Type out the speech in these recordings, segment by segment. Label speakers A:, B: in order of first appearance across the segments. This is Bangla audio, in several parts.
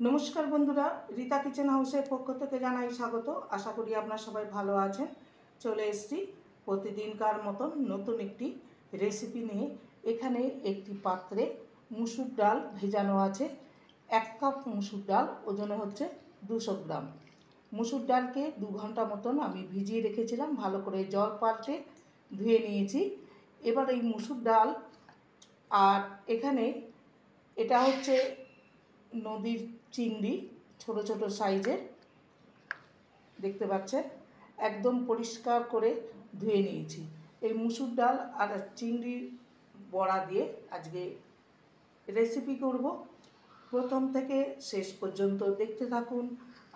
A: নমস্কার বন্ধুরা, রীতা কিচেন হাউসের পক্ষ থেকে জানাই স্বাগত। আশা করি আপনারা সবাই ভালো আছেন। চলে এসেছি প্রতিদিনকার মতন নতুন একটি রেসিপি নিয়ে। এখানে একটি পাত্রে মুসুর ডাল ভেজানো আছে। 1 কাপ মুসুর ডাল, ওজনে হচ্ছে 200 গ্রাম। মুসুর ডালকে 2 ঘন্টা মতন আমি ভিজিয়ে রেখেছিলাম, ভালো করে জল পাল্টে ধুয়ে নিয়েছি। এবার এই মুসুর ডাল, আর এখানে এটা হচ্ছে নদীর চিংড়ি, ছোট ছোট সাইজের, দেখতে পাচ্ছেন, একদম পরিষ্কার করে ধুয়ে নিয়েছি। এই মুসুর ডাল আর চিংড়ির বড়া দিয়ে আজকে রেসিপি করব। প্রথম থেকে শেষ পর্যন্ত দেখতে থাকুন,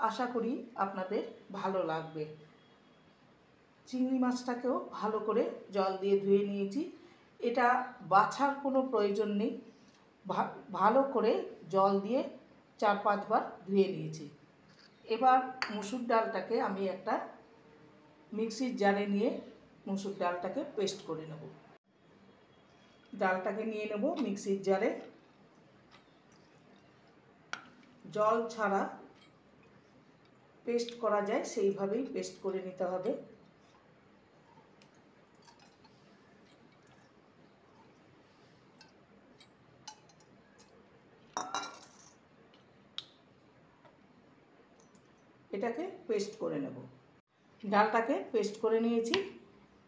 A: আশা করি আপনাদের ভালো লাগবে। চিংড়ি মাছটাকেও ভালো করে জল দিয়ে ধুয়ে নিয়েছি। এটা বাছার কোনো প্রয়োজন নেই, ভালো করে জল দিয়ে 4-5 বার ধুয়ে নিয়েছি। এবার মুসুর ডালটাকে আমি একটা মিক্সির জারে নিয়ে মুসুর ডালটাকে পেস্ট করে নেব। ডালটাকে নিয়ে নেব মিক্সির জারে। জল ছাড়া পেস্ট করা যায়, সেইভাবেই পেস্ট করে নিতে হবে। এটাকে পেস্ট করে নেব। ডালটাকে পেস্ট করে নিয়েছি।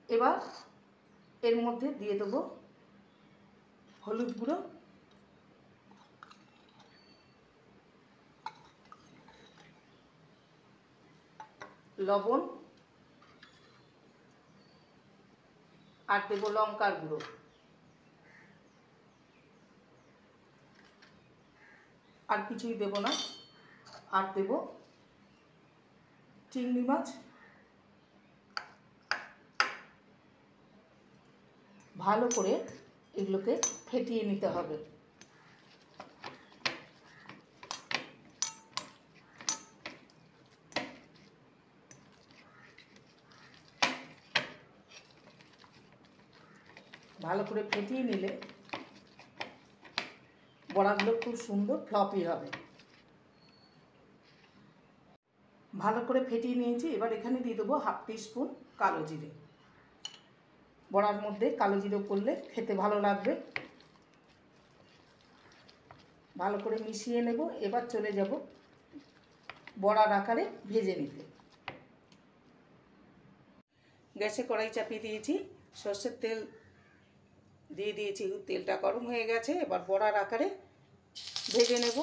A: এবার এর মধ্যে দিয়ে দেবো হলুদ গুঁড়ো, লবণ, আর দেবো লঙ্কার গুঁড়ো। আর কিছুই দেব না। আর দেব চিংড়ি মাছ। ভালো করে এগুলোকে ফেটিয়ে নিতে হবে। ভালো করে ফেটিয়ে নিলে বড়াগুলো খুব সুন্দর ফ্লপি হবে। ভালো করে ফেটিয়ে নিয়েছি। এবার এখানে দিয়ে দেবো 1/2 টিস্পুন কালো জিরে। বড়ার মধ্যে কালো জিরে করলে খেতে ভালো লাগবে। ভালো করে মিশিয়ে নেব। এবার চলে যাব বড়ার আকারে ভেজে নিতে। গ্যাসে কড়াই চাপিয়ে দিয়েছি, সর্ষের তেল দিয়ে দিয়েছি, তেলটা গরম হয়ে গেছে। এবার বড়ার আকারে ভেজে নেব।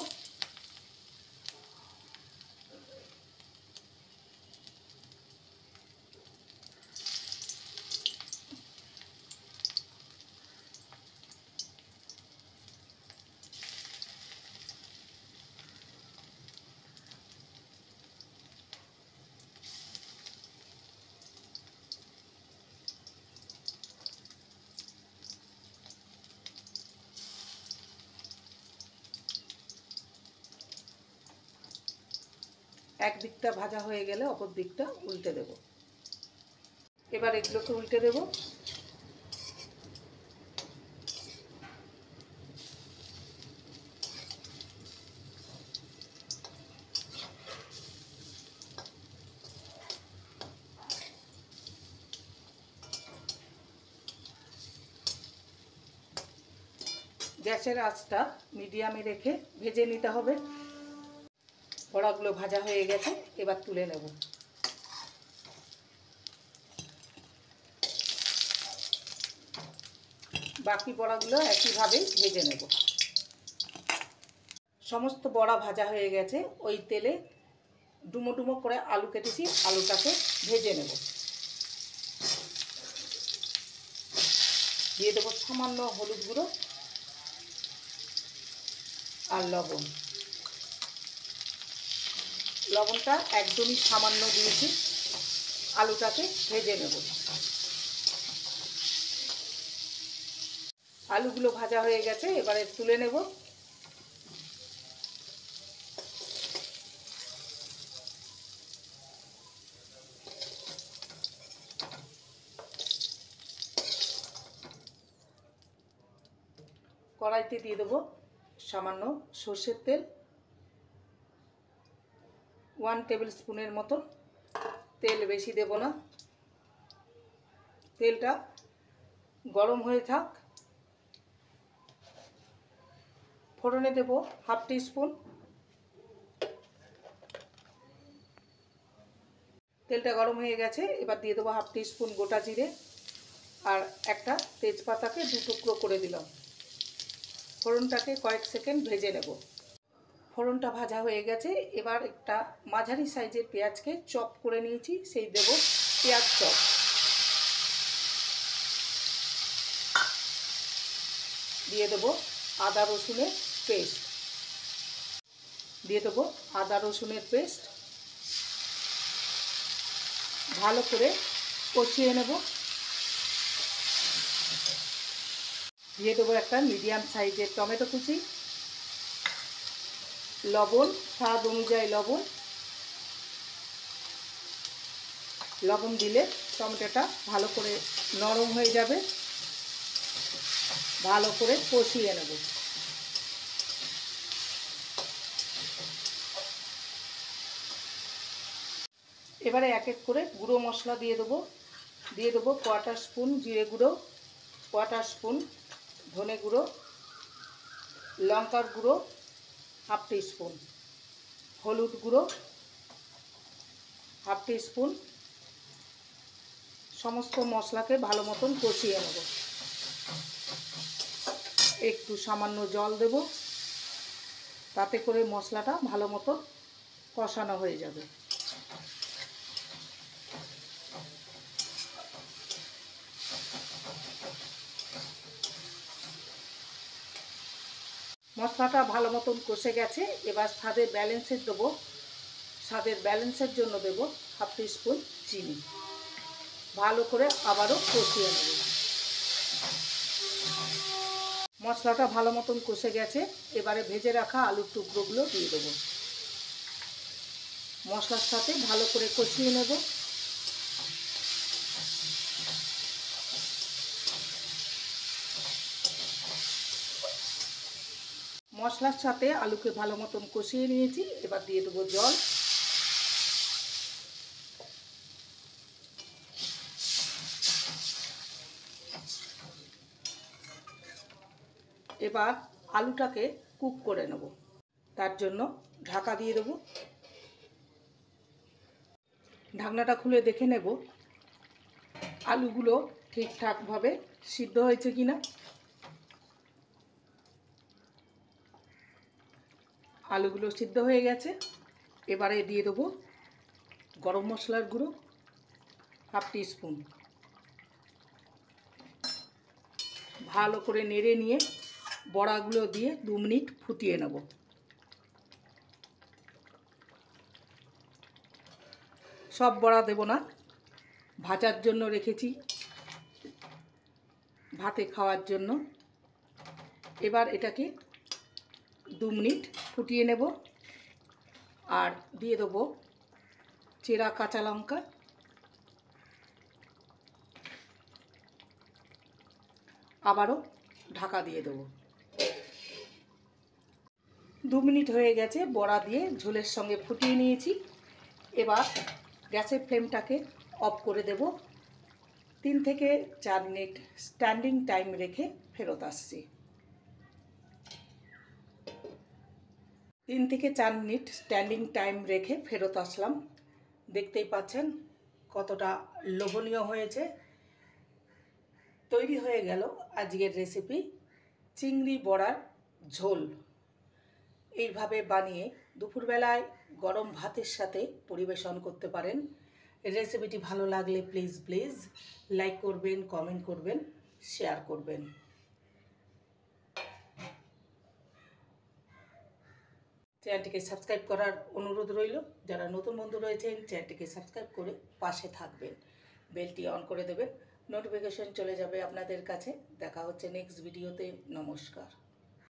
A: এক দিকটা ভাজা হয়ে গেলে অপর দিকটা উল্টে দেব। এবার এগুলোকে উল্টে দেব। গ্যাসের আঁচটা মিডিয়ামে রেখে ভেজে নিতে হবে। বড়াগুলো ভাজা হয়ে গেছে, এবার তুলে নেব। বাকি বড়াগুলো একইভাবেই ভেজে নেব। সমস্ত বড়া ভাজা হয়ে গেছে। ওই তেলে ডুমো ডুমো করে আলু কেটেছি, আলুটাকে ভেজে নেব। দিয়ে দেবো সামান্য হলুদ গুঁড়ো আর লবণ। লবণটা একদমই সামান্য দিয়েছি। আলুটাকে ভেজে নেব। আলুগুলো ভাজা হয়ে গেছে, এবারে তুলে নেব। কড়াইতে দিয়ে দেবো সামান্য সর্ষের তেল, 1 টেবিল স্পুনের মতন। তেল বেশি দেব না, তেলটা গরম হয়ে থাক। ফোড়নে দেব 1/2 টিস্পুন। তেলটা গরম হয়ে গেছে, এবার দিয়ে দেবো 1/2 টিস্পুন গোটা জিরে আর একটা তেজপাতাকে 2 টুকরো করে দিলাম। ফোড়নটাকে কয়েক সেকেন্ড ভেজে নেব। ফোড়নটা ভাজা হয়ে গেছে, এবার একটা মাঝারি সাইজের পেঁয়াজকে চপ করে নিয়েছি, সেই দেব পেঁয়াজ চপ। দিয়ে দেবো আদা রসুনের পেস্ট। দিয়ে দেবো আদা রসুনের পেস্ট। ভালো করে কষিয়ে নেব। দিয়ে দেবো একটা মিডিয়াম সাইজের টমেটো কুচি, লবণ স্বাদ অনুযায়ী লবণ। লবণ দিলে টমেটোটা ভালো করে নরম হয়ে যাবে। ভালো করে কষিয়ে নেব। এবারে এক এক করে গুঁড়ো মশলা দিয়ে দেবো। দিয়ে দেবো 1/4 স্পুন জিরে গুঁড়ো, 1/4 স্পুন ধনে গুঁড়ো, লঙ্কার গুঁড়ো 1/2 টিস্পুন, হলুদ গুঁড়ো 1/2 টিস্পুন। সমস্ত মশলাকে ভালো মতন কষিয়ে নেব। একটু সামান্য জল দেব, তাতে করে মশলাটা ভালো মতো কষানো হয়ে যাবে। মশলাটা ভালো মতন কষে গেছে, এবার স্বাদের ব্যালেন্সের দেবো। স্বাদের ব্যালেন্সের জন্য দেব 1/2 টিস্পুন চিনি। ভালো করে আবারও কষিয়ে নেব। মশলাটা ভালো মতন কষে গেছে, এবারে ভেজে রাখা আলুর টুকরোগুলো দিয়ে দেবো। মশলার সাথে ভালো করে কষিয়ে নেব। মশলার সাথে আলুকে ভালো মতন কষিয়ে নিয়েছি, এবার দিয়ে দেবো জল। এবার আলুটাকে কুক করে নেব, তার জন্য ঢাকা দিয়ে দেবো। ঢাকনাটা খুলে দেখে নেব আলুগুলো ঠিকঠাকভাবে সিদ্ধ হয়েছে কিনা। আলুগুলো সিদ্ধ হয়ে গেছে, এবারে দিয়ে দেবো গরম মশলার গুঁড়ো 1/2 টিস্পুন। ভালো করে নেড়ে নিয়ে বড়াগুলো দিয়ে 2 মিনিট ফুটিয়ে নেব। সব বড়া দেব না, ভাজার জন্য রেখেছি, ভাতে খাওয়ার জন্য। এবার এটাকে 2 মিনিট ফুটিয়ে নেব আর দিয়ে দেবো চেরা কাঁচা লঙ্কা। আবারও ঢাকা দিয়ে দেবো। 2 মিনিট হয়ে গেছে, বড়া দিয়ে ঝোলের সঙ্গে ফুটিয়ে নিয়েছি। এবার গ্যাসের ফ্লেমটাকে অফ করে দেব। 3 থেকে 4 মিনিট স্ট্যান্ডিং টাইম রেখে ফেরত আসছি। 3 থেকে 4 মিনিট স্ট্যান্ডিং টাইম রেখে ফেরত আসলাম। দেখতেই পাচ্ছেন কতটা লোভনীয় হয়েছে। তৈরি হয়ে গেল আজকের রেসিপি চিংড়ি বড়ার ঝোল। এইভাবে বানিয়ে দুপুরবেলায় গরম ভাতের সাথে পরিবেশন করতে পারেন। রেসিপিটি ভালো লাগলে প্লিজ লাইক করবেন, কমেন্ট করবেন, শেয়ার করবেন। চ্যানেলটিকে সাবস্ক্রাইব করার অনুরোধ রইল। যারা নতুন বন্ধু রয়েছেন চ্যানেলটিকে সাবস্ক্রাইব করে পাশে থাকবেন, বেলটি অন করে দেবেন, নোটিফিকেশন চলে যাবে আপনাদের কাছে। দেখা হচ্ছে নেক্সট ভিডিওতে। নমস্কার।